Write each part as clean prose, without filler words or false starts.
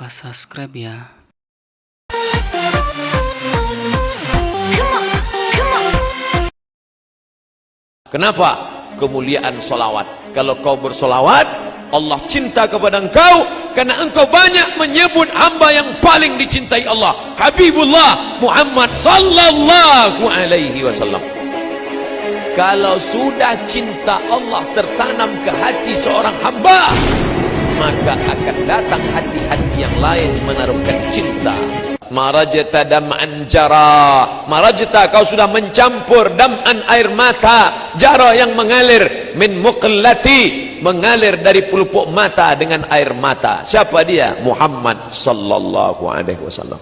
lupa subscribe ya. Kenapa? Kemuliaan solawat. Kalau kau bersolawat, Allah cinta kepada engkau karena engkau banyak menyebut hamba yang paling dicintai Allah, Habibullah Muhammad sallallahu alaihi wasallam. Kalau sudah cinta Allah tertanam ke hati seorang hamba, maka akan datang hati-hati yang lain menaruhkan cinta. Marajta dam'an jara, marajta, kau sudah mencampur dam'an, air mata, jara yang mengalir, min muqallati, mengalir dari pelupuk mata dengan air mata. Siapa dia? Muhammad sallallahu alaihi wasallam.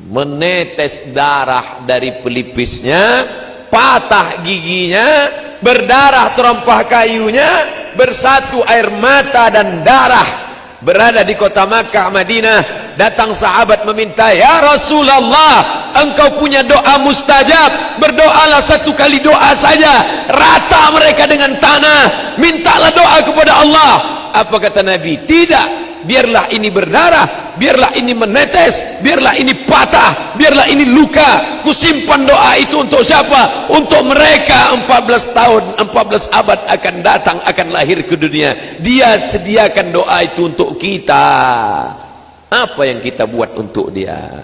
Menetes darah dari pelipisnya, patah giginya, berdarah terompah kayunya, bersatu air mata dan darah. Berada di kota Makkah, Madinah, datang sahabat meminta, ya Rasulullah, engkau punya doa mustajab, berdoalah satu kali doa saja, rata mereka dengan tanah, mintalah doa kepada Allah. Apa kata Nabi? Tidak, biarlah ini berdarah, biarlah ini menetes, biarlah ini patah, biarlah ini luka, kusimpan doa itu untuk siapa? Untuk mereka 14 tahun, 14 abad akan datang, akan lahir ke dunia. Dia sediakan doa itu untuk kita. Apa yang kita buat untuk dia?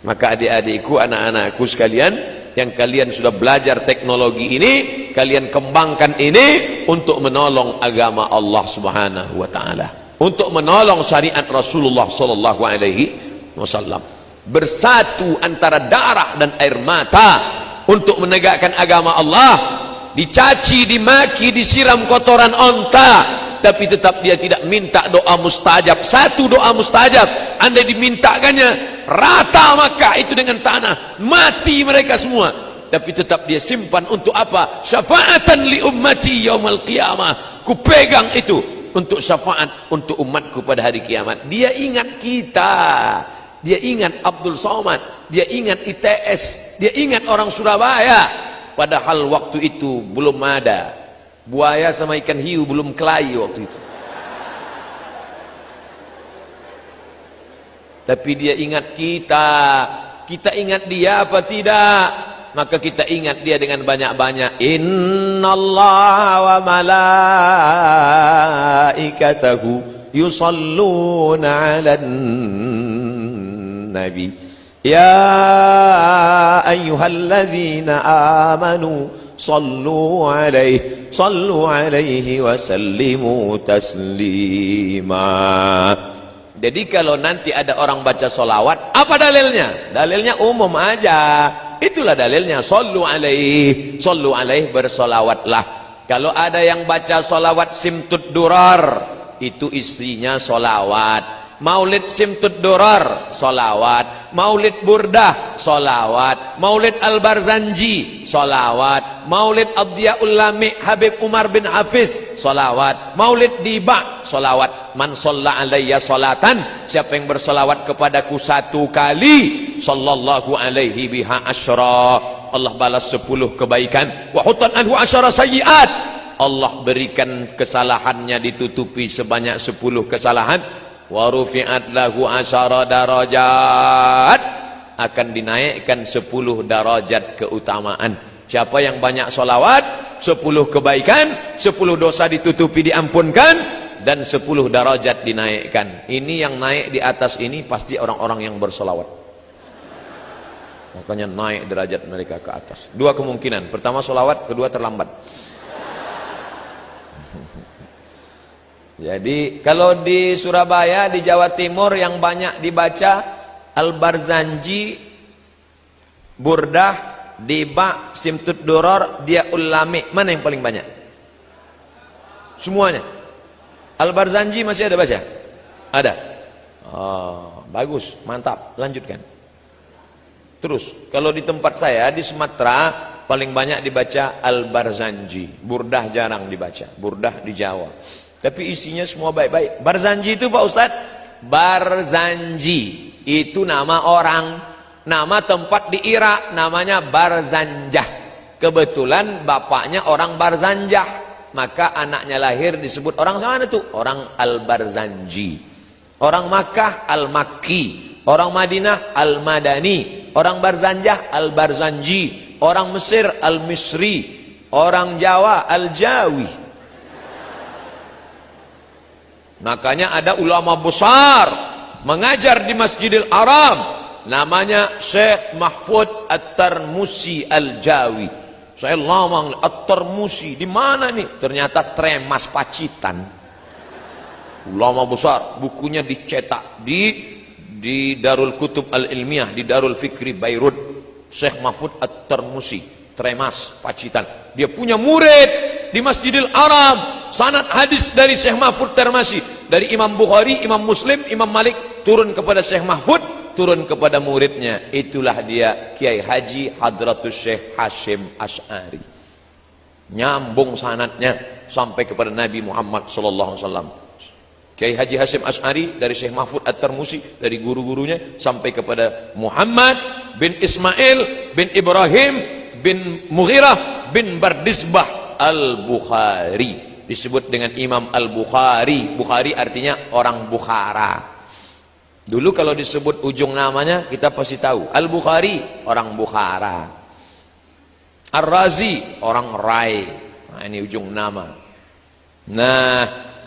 Maka adik-adikku, anak-anakku sekalian, yang kalian sudah belajar teknologi ini, kalian kembangkan ini untuk menolong agama Allah subhanahu wa ta'ala, untuk menolong syariat Rasulullah sallallahu alaihi wasallam. Bersatu antara darah dan air mata untuk menegakkan agama Allah. Dicaci, dimaki, disiram kotoran onta, tapi tetap dia tidak minta doa mustajab. Satu doa mustajab, andai dimintakannya, rata Makkah itu dengan tanah, mati mereka semua, tapi tetap dia simpan untuk apa? Syafaatan li ummati yaumal qiyamah. Kupegang itu untuk syafaat untuk umatku pada hari kiamat. Dia ingat kita, dia ingat Abdul Somad, dia ingat ITS, dia ingat orang Surabaya. Padahal waktu itu belum ada buaya sama ikan hiu, belum kelahi waktu itu. Tapi dia ingat kita. Kita ingat dia apa tidak? Maka kita ingat dia dengan banyak-banyak. Innallaha wa malaikatahu yusalluna 'alan nabi. Ya ayyuhalladzina amanu sallu alaihi wa sallimu taslima. Jadi kalau nanti ada orang baca solawat, apa dalilnya? Dalilnya umum aja. Itulah dalilnya, sallu alaihi, bersolawatlah. Kalau ada yang baca solawat simtud durar, itu isinya solawat. Maulid simtud durar, solawat. Maulid burdah, solawat. Maulid al-barzanji, solawat. Maulid abdiyaul lami Habib Umar bin Hafiz, solawat. Maulid diba, solawat. Man sholla alayya solatan, siapa yang bersolawat kepadaku satu kali, sallallahu alaihi biha asyra, Allah balas 10 kebaikan. Wa hutan anhu asyara sayyiat, Allah berikan kesalahannya ditutupi sebanyak 10 kesalahan. Wa rufi'at lahu asyara darajat, akan dinaikkan 10 darajat keutamaan. Siapa yang banyak solawat, 10 kebaikan, 10 dosa ditutupi diampunkan, dan 10 darajat dinaikkan. Ini yang naik di atas ini pasti orang-orang yang bersolawat. Makanya naik derajat mereka ke atas. Dua kemungkinan, pertama solawat, kedua terlambat. Jadi kalau di Surabaya, di Jawa Timur yang banyak dibaca Al-Barzanji, Burdah, Diba, Simtud Duror, Dia Ulami, mana yang paling banyak? Semuanya. Al-Barzanji masih ada baca? Ada. Oh, bagus, mantap, lanjutkan. Terus, kalau di tempat saya di Sumatera paling banyak dibaca Al-Barzanji. Burdah jarang dibaca, Burdah di Jawa. Tapi isinya semua baik-baik. Barzanji itu Pak Ustadz, Barzanji itu nama orang, nama tempat di Irak namanya Barzanjah. Kebetulan bapaknya orang Barzanjah, maka anaknya lahir disebut orang mana tuh? Orang Al-Barzanji. Orang Makkah Al-Makki, orang Madinah Al-Madani, orang Barzanjah Al-Barzanji, orang Mesir Al-Misri, orang Jawa Al-Jawi. Makanya ada ulama besar mengajar di Masjidil Haram, namanya Syekh Mahfud At-Tarmusi Al-Jawi. Saya lama At-Tarmusi di mana nih? Ternyata Tremas Pacitan. Ulama besar, bukunya dicetak di Darul Kutub Al-Ilmiah, di Darul Fikri Beirut. Syekh Mahfud At-Tarmusi, Tremas Pacitan. Dia punya murid di Masjidil Haram, sanad hadis dari Syekh Mahfud Tarmusi, dari Imam Bukhari, Imam Muslim, Imam Malik, turun kepada Syekh Mahfud, turun kepada muridnya. Itulah dia Kiai Haji Hadratus Syekh Hashim Asy'ari. Nyambung sanadnya sampai kepada Nabi Muhammad sallallahu alaihi wasallam. Kiai Haji Hashim Asy'ari dari Syekh Mahfud At-Tarmusi, dari guru-gurunya sampai kepada Muhammad bin Ismail bin Ibrahim bin Mughirah bin Bardisbah Al-Bukhari. Disebut dengan Imam Al-Bukhari. Bukhari artinya orang Bukhara. Dulu kalau disebut ujung namanya kita pasti tahu. Al-Bukhari orang Bukhara, Ar-Razi orang Rai. Nah, ini ujung nama. Nah,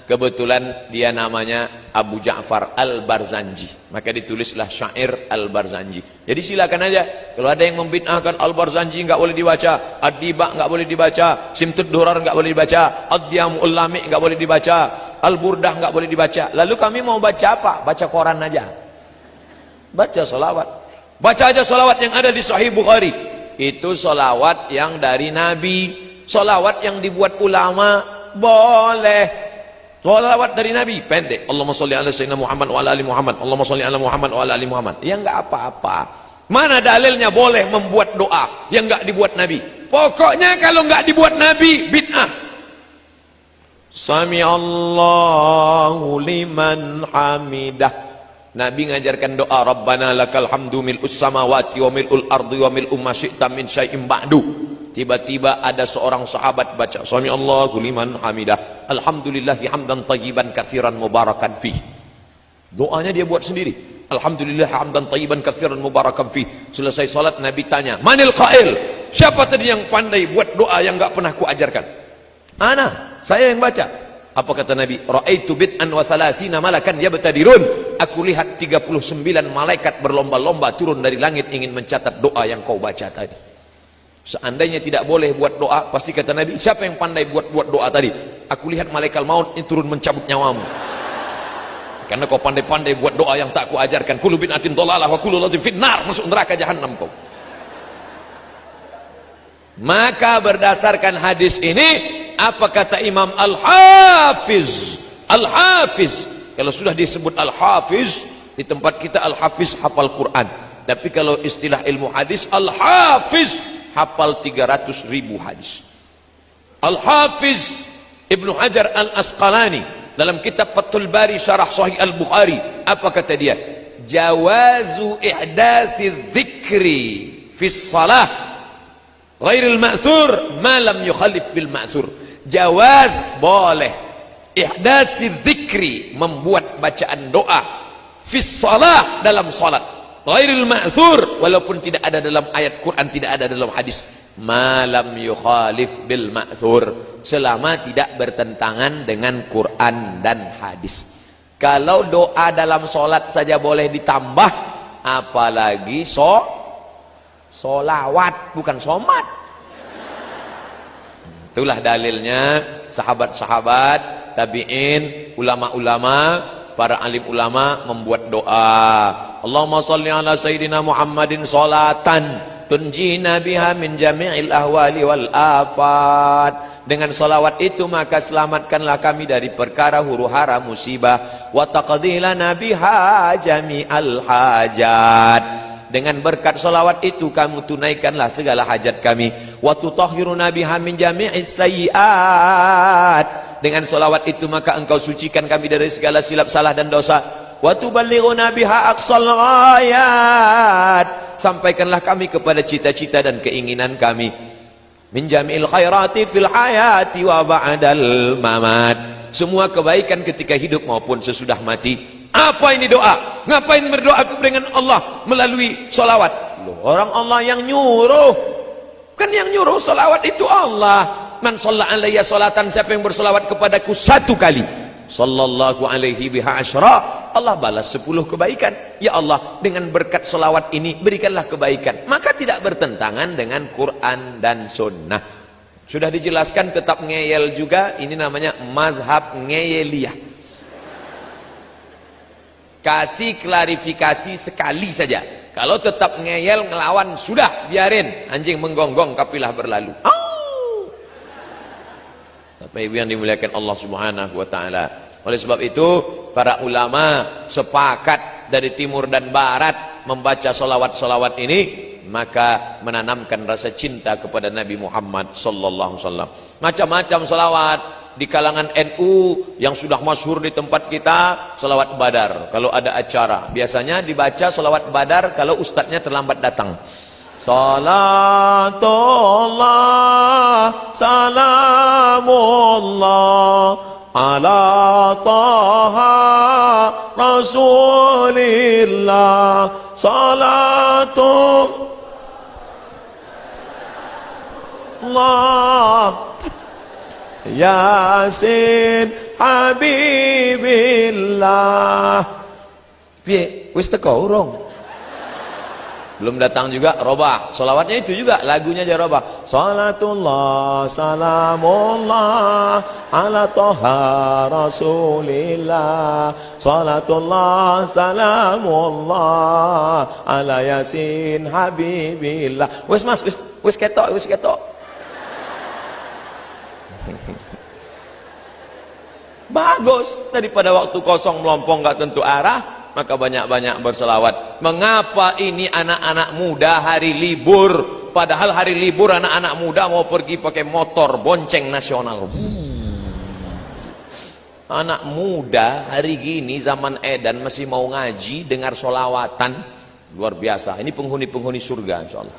kebetulan dia namanya Abu Ja'far Al-Barzanji, maka ditulislah syair Al-Barzanji. Jadi silakan aja, kalau ada yang membid'ahkan Al-Barzanji nggak boleh dibaca, Ad-Diba nggak boleh dibaca, Simtud Durar nggak boleh dibaca, Ad-Diyamul Lami nggak boleh dibaca, Al-Burdah nggak boleh dibaca. Lalu kami mau baca apa? Baca koran aja, baca salawat. Baca aja salawat yang ada di Sahih Bukhari. Itu salawat yang dari Nabi. Salawat yang dibuat ulama boleh. Salawat dari Nabi pendek, Allahumma sholli ala sayyidina Muhammad wa ala ali Muhammad, Allahumma sholli ala Muhammad wa ala ali Muhammad. Ya enggak apa-apa. Mana dalilnya boleh membuat doa yang enggak dibuat Nabi? Pokoknya kalau enggak dibuat Nabi bid'ah. Sami Allahu liman hamidah. Nabi ngajarkan doa Rabbana lakal hamdu mil'us samawati wa mil'ul ardi wa mil'u ma syi'ta min syai'in ba'du. Tiba-tiba ada seorang sahabat baca Sami Allahu liman hamidah, alhamdulillahi hamdan tayyiban katsiran mubarakan fih. Doanya dia buat sendiri, alhamdulillah hamdan tayyiban katsiran mubarakan fih. Selesai salat Nabi tanya, manil qail? Siapa tadi yang pandai buat doa yang enggak pernah ku ajarkan? Ana, saya yang baca. Apa kata Nabi? Ra'aitu bid'an wa salasina malakan yabtadirun. Aku lihat 39 malaikat berlomba-lomba turun dari langit ingin mencatat doa yang kau baca tadi. Seandainya tidak boleh buat doa, pasti kata Nabi, siapa yang pandai buat doa tadi? Aku lihat malaikat maut ini turun mencabut nyawamu. Karena kau pandai-pandai buat doa yang tak ku ajarkan. Kullu bid'atin dhalalah wa kullu dhalatin finnar. Masuk neraka jahanam kau. Maka berdasarkan hadis ini, apa kata Imam Al-Hafiz? Al-Hafiz. Kalau sudah disebut Al-Hafiz, di tempat kita Al-Hafiz hafal Quran. Tapi kalau istilah ilmu hadis, Al-Hafiz hafal 300.000 hadis. Al-Hafiz Ibnu Hajar Al-Asqalani dalam kitab Fathul Bari Syarah Sahih Al-Bukhari, apa kata dia? Jawazu ihdathi dzikri fi shalah ghairil ma'thur ma lam yukhalif bil ma'thur. Jawaz, boleh, ihdathi dzikri, membuat bacaan doa fi shalah, dalam salat, ghairil ma'thur, walaupun tidak ada dalam ayat Quran, tidak ada dalam hadis, malam yukhalif bil ma'thur, selama tidak bertentangan dengan Quran dan hadis. Kalau doa dalam solat saja boleh ditambah, apalagi solawat, bukan somat. Itulah dalilnya sahabat-sahabat, tabi'in, ulama-ulama, para alim ulama membuat doa. Allahumma sholli ala sayyidina Muhammadin sholatan tunjina biha min jami'il ahwali wal afat. Dengan salawat itu maka selamatkanlah kami dari perkara huru-hara musibah, wa taqdi lana biha jami'al hajat. Dengan berkat salawat itu kamu tunaikanlah segala hajat kami, wa tutahhiruna biha min jami'is sayyi'at. Dengan salawat itu maka engkau sucikan kami dari segala silap salah dan dosa, wa tuballighuna biha aqsal ghayat. Sampaikanlah kami kepada cita-cita dan keinginan kami, min jami'il khairati fil hayati wa ba'dal mamat. Semua kebaikan ketika hidup maupun sesudah mati. Apa ini doa? Ngapain berdoa dengan Allah melalui solawat? Loh, orang Allah yang nyuruh. Kan yang nyuruh solawat itu Allah. Man shalla alayya sholatan, siapa yang bersolawat kepadaku 1 kali, sallallahu alaihi biha asyra, Allah balas 10 kebaikan. Ya Allah, dengan berkat solawat ini berikanlah kebaikan. Maka tidak bertentangan dengan Quran dan Sunnah. Sudah dijelaskan, tetap ngeyel juga. Ini namanya mazhab ngeyeliyah. Kasih klarifikasi sekali saja. Kalau tetap ngeyel ngelawan, sudah biarin, anjing menggonggong kapilah berlalu. Bapak Ibu yang dimuliakan Allah Subhanahu wa taala. Oleh sebab itu para ulama sepakat dari timur dan barat membaca solawat-solawat ini, maka menanamkan rasa cinta kepada Nabi Muhammad sallallahu alaihi wasallam. Macam-macam solawat di kalangan NU yang sudah masyhur di tempat kita, solawat Badar. Kalau ada acara, biasanya dibaca solawat Badar kalau ustadznya terlambat datang. Salatullah salamullah ala taha rasulillah salatullah Yasin Habibillah. Piye? Wis teko urung? Belum datang juga robah. Solawatnya itu juga, lagunya aja robah. Salatullah salamullah ala toha rasulillah. Salatullah salamullah ala Yasin Habibillah. Wis mas, wis ketok, wis ketok. Bagus, daripada waktu kosong melompong gak tentu arah, maka banyak-banyak berselawat. Mengapa ini anak-anak muda hari libur, padahal hari libur anak-anak muda mau pergi pakai motor bonceng nasional. Anak muda hari gini zaman edan masih mau ngaji, dengar solawatan, luar biasa. Ini penghuni-penghuni surga insyaallah.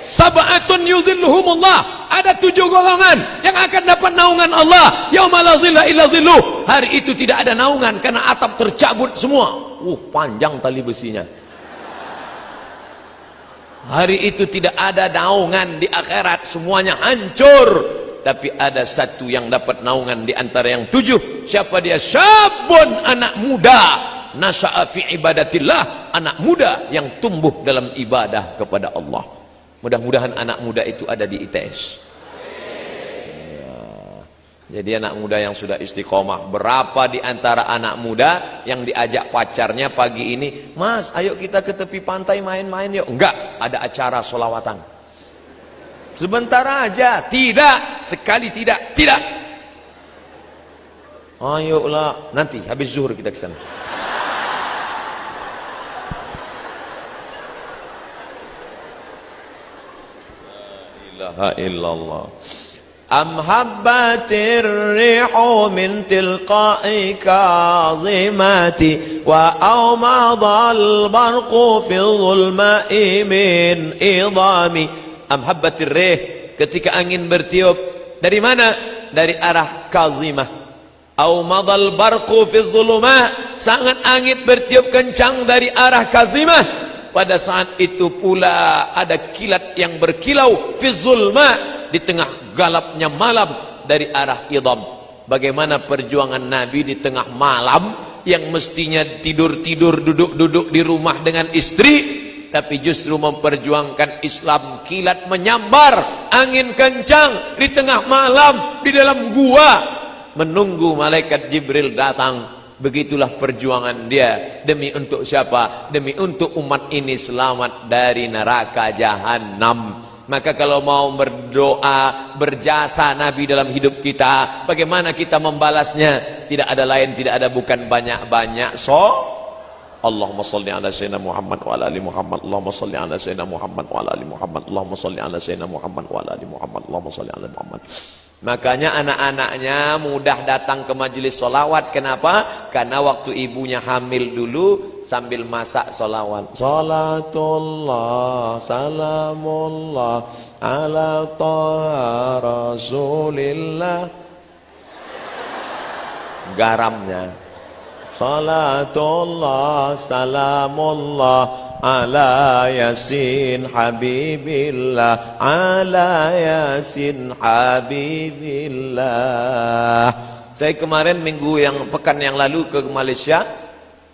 Sab'atun yuzilluhumullah, ada 7 golongan yang akan dapat naungan Allah. Yauma la zilla illa zilluh, hari itu tidak ada naungan karena atap tercabut semua. Panjang tali besinya. Hari itu tidak ada naungan di akhirat, semuanya hancur. Tapi ada satu yang dapat naungan di antara yang 7. Siapa dia? Syabun, anak muda, nasha'a fi ibadatillah, anak muda yang tumbuh dalam ibadah kepada Allah. Mudah-mudahan anak muda itu ada di ITS. Ya. Jadi anak muda yang sudah istiqomah. Berapa di antara anak muda yang diajak pacarnya pagi ini, Mas ayo kita ke tepi pantai main-main yuk. Enggak, ada acara solawatan. Sebentar aja. Tidak, sekali tidak. Tidak. Ayolah, nanti habis zuhur kita ke sana. La ilaha illallah. Am habbatir rihu min tilqa'i kazimati wa awmadal barqu fi dhulma'i min idami. Am habbatir rih, ketika angin bertiup dari mana? Dari arah Kazimah. Awmadal barqu fi dhulma, sangat angin bertiup kencang dari arah Kazimah. Pada saat itu pula ada kilat yang berkilau fi zulma, di tengah galapnya malam dari arah Idham. Bagaimana perjuangan Nabi di tengah malam yang mestinya tidur-tidur, duduk-duduk di rumah dengan istri, tapi justru memperjuangkan Islam. Kilat menyambar, angin kencang di tengah malam di dalam gua menunggu malaikat Jibril datang. Begitulah perjuangan dia. Demi untuk siapa? Demi untuk umat ini selamat dari neraka jahanam. Maka kalau mau berdoa, berjasa Nabi dalam hidup kita, bagaimana kita membalasnya? Tidak ada lain, tidak ada bukan banyak-banyak Allahumma salli ala sayyidina Muhammad wa ala ali Muhammad. Allahumma salli ala sayyidina Muhammad wa ala ali Muhammad. Allahumma salli ala sayyidina Muhammad wa ala ali Muhammad. Allahumma salli ala Muhammad. Makanya anak-anaknya mudah datang ke majelis solawat. Kenapa? Karena waktu ibunya hamil dulu sambil masak solawat. Salatullah salamullah ala taha rasulillah. Garamnya Salatullah salamullah ala yasin habibillah, ala yasin habibillah. Saya kemarin pekan yang lalu ke Malaysia.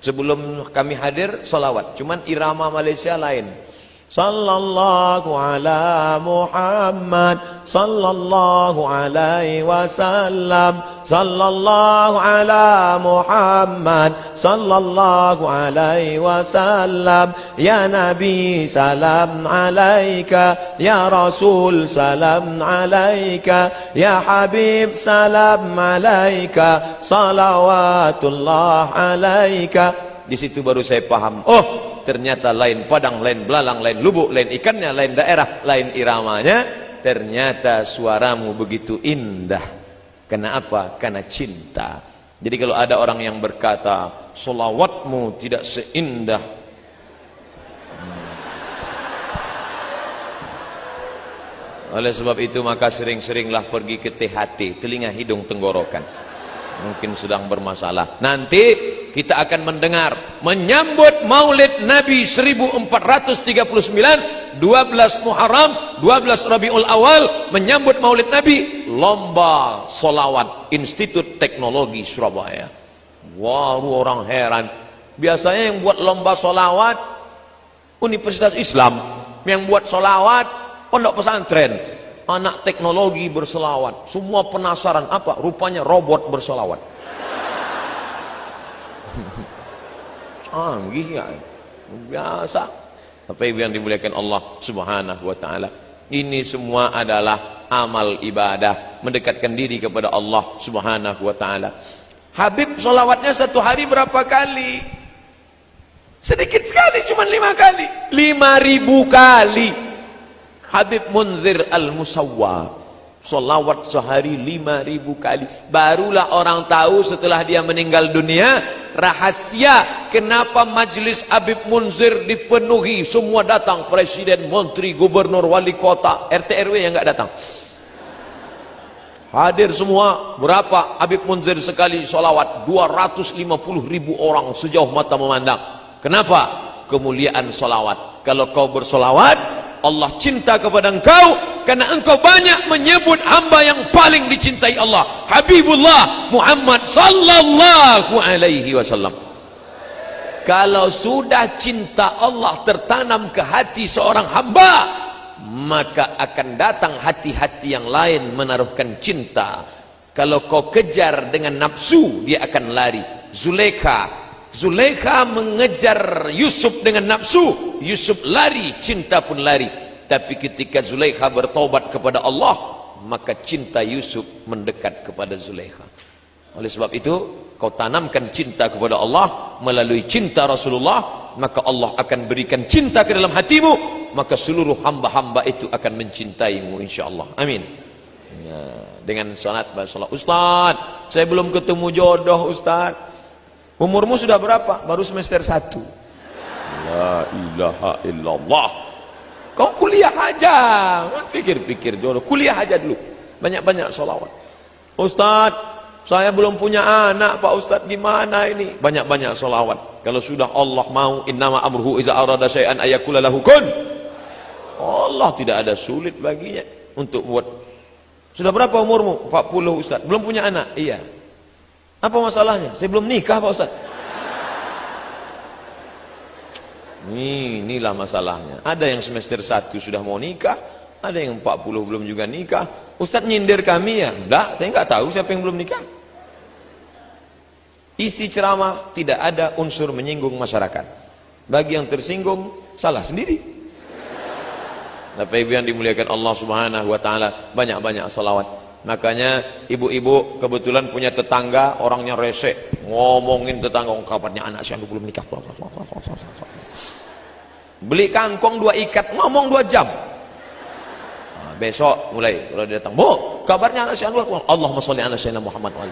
Sebelum kami hadir salawat, cuman irama Malaysia lain. Sallallahu ala Muhammad, sallallahu alaihi wasallam, sallallahu ala Muhammad, sallallahu alaihi wasallam. Ya Nabi salam alaika, ya Rasul salam alaika, ya Habib salam alaika, salawatullah alaika. Di situ baru saya paham, oh ternyata lain padang, lain belalang, lain lubuk, lain ikannya, lain daerah, lain iramanya. Ternyata suaramu begitu indah. Kenapa? Karena cinta. Jadi kalau ada orang yang berkata solawatmu tidak seindah, oleh sebab itu maka sering-seringlah pergi ke THT, telinga hidung tenggorokan. Mungkin sedang bermasalah. Nanti kita akan mendengar menyambut Maulid Nabi 1439, 12 Muharram, 12 Rabiul Awal, menyambut Maulid Nabi, lomba solawat Institut Teknologi Surabaya. Wah, orang heran. Biasanya yang buat lomba solawat Universitas Islam, yang buat solawat pondok pesantren. Anak teknologi berselawat, semua penasaran apa? Rupanya robot berselawat. Canggih ya, biasa. Tapi yang dimuliakan Allah Subhanahu wa taala, ini semua adalah amal ibadah, mendekatkan diri kepada Allah Subhanahu wa taala. Habib solawatnya satu hari berapa kali? Sedikit sekali, cuma 5 kali. 5.000 kali. Habib Munzir Al-Musawwa solawat sehari 5.000 kali. Barulah orang tahu setelah dia meninggal dunia rahasia kenapa majlis Habib Munzir dipenuhi, semua datang, presiden, menteri, gubernur, wali kota, RT RW yang enggak datang hadir semua. Berapa Habib Munzir sekali solawat? 250.000 orang sejauh mata memandang. Kenapa? Kemuliaan solawat. Kalau kau bersolawat, Allah cinta kepada engkau karena engkau banyak menyebut hamba yang paling dicintai Allah, Habibullah Muhammad sallallahu alaihi wasallam. Kalau sudah cinta Allah tertanam ke hati seorang hamba, maka akan datang hati-hati yang lain menaruhkan cinta. Kalau kau kejar dengan nafsu, dia akan lari. Zulaikha mengejar Yusuf dengan nafsu, Yusuf lari, cinta pun lari. Tapi ketika Zulaikha bertobat kepada Allah, maka cinta Yusuf mendekat kepada Zulaikha. Oleh sebab itu, kau tanamkan cinta kepada Allah melalui cinta Rasulullah, maka Allah akan berikan cinta ke dalam hatimu, maka seluruh hamba-hamba itu akan mencintaimu insyaallah. Amin. Ya, dengan salat basalah. Ustaz, saya belum ketemu jodoh Ustaz. Umurmu sudah berapa? Baru semester 1. La ilaha illallah. Kau kuliah aja. Pikir-pikir jodoh. Kuliah aja dulu. Banyak-banyak sholawat. Ustaz, saya belum punya anak Pak Ustaz. Gimana ini? Banyak-banyak sholawat. Kalau sudah Allah mau, innama amruhu iza arada syai'an ayakula lahu kun. Allah tidak ada sulit baginya untuk buat. Sudah berapa umurmu? 40 Ustaz. Belum punya anak? Iya. Apa masalahnya? Saya belum nikah Pak Ustaz. Inilah masalahnya. Ada yang semester 1 sudah mau nikah, ada yang 40 belum juga nikah. Ustaz nyindir kami ya? Enggak, saya enggak tahu siapa yang belum nikah. Isi ceramah tidak ada unsur menyinggung masyarakat. Bagi yang tersinggung, salah sendiri. Bapak Ibu yang dimuliakan Allah Subhanahu wa taala, banyak-banyak salawat. Makanya ibu-ibu kebetulan punya tetangga orangnya rese, ngomongin tetangga, kabarnya anak saya belum nikah, beli kangkong 2 ikat, ngomong 2 jam. Nah, besok mulai kalau dia datang, bu kabarnya anak saya Allahumma sholli ala sayyidina Muhammad wa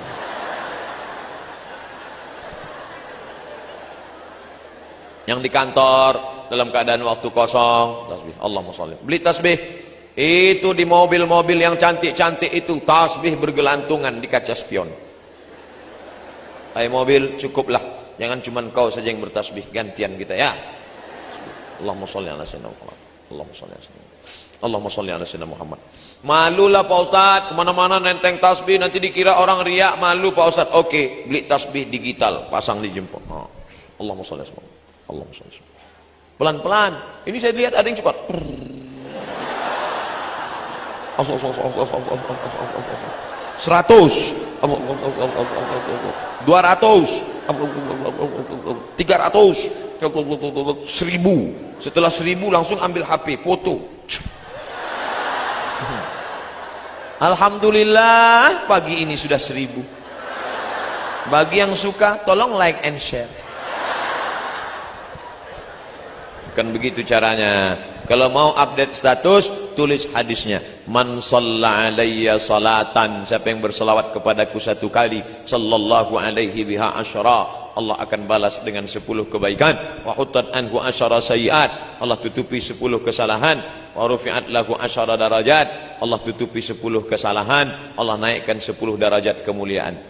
yang di kantor dalam keadaan waktu kosong tasbih Allahumma sholli, beli tasbih. Itu di mobil-mobil yang cantik-cantik itu tasbih bergelantungan di kaca spion. Mobil cukuplah Jangan cuma kau saja yang bertasbih, gantian kita ya. Allahumma sholli ala sayyidina Muhammad. Allahumma sholli ala sayyidina Muhammad. Allahumma sholli ala sayyidina Muhammad. Malulah Pak Ustadz, kemana-mana nenteng tasbih, nanti dikira orang riak, malu Pak Ustadz. Oke, beli tasbih digital, pasang di jempol. Allahumma sholli ala sayyidina Muhammad. Allahumma sholli ala sayyidina Muhammad. Pelan-pelan. Ini saya lihat ada yang cepat. 100, 200, 1000, setelah 1000 langsung ambil HP foto. Alhamdulillah pagi ini sudah 1000. Bagi yang suka tolong like and share. Kan begitu caranya. Kalau mau update status, tulis hadisnya. Man shalla alayya salatan, siapa yang berselawat kepadaku satu kali, sallallahu alaihi biha asyara, Allah akan balas dengan 10 kebaikan. Wa huttat anhu asyara sayiat, Allah tutupi 10 kesalahan. Wa rufi'at lahu asyara darajat, Allah tutupi 10 kesalahan, Allah naikkan 10 darajat kemuliaan.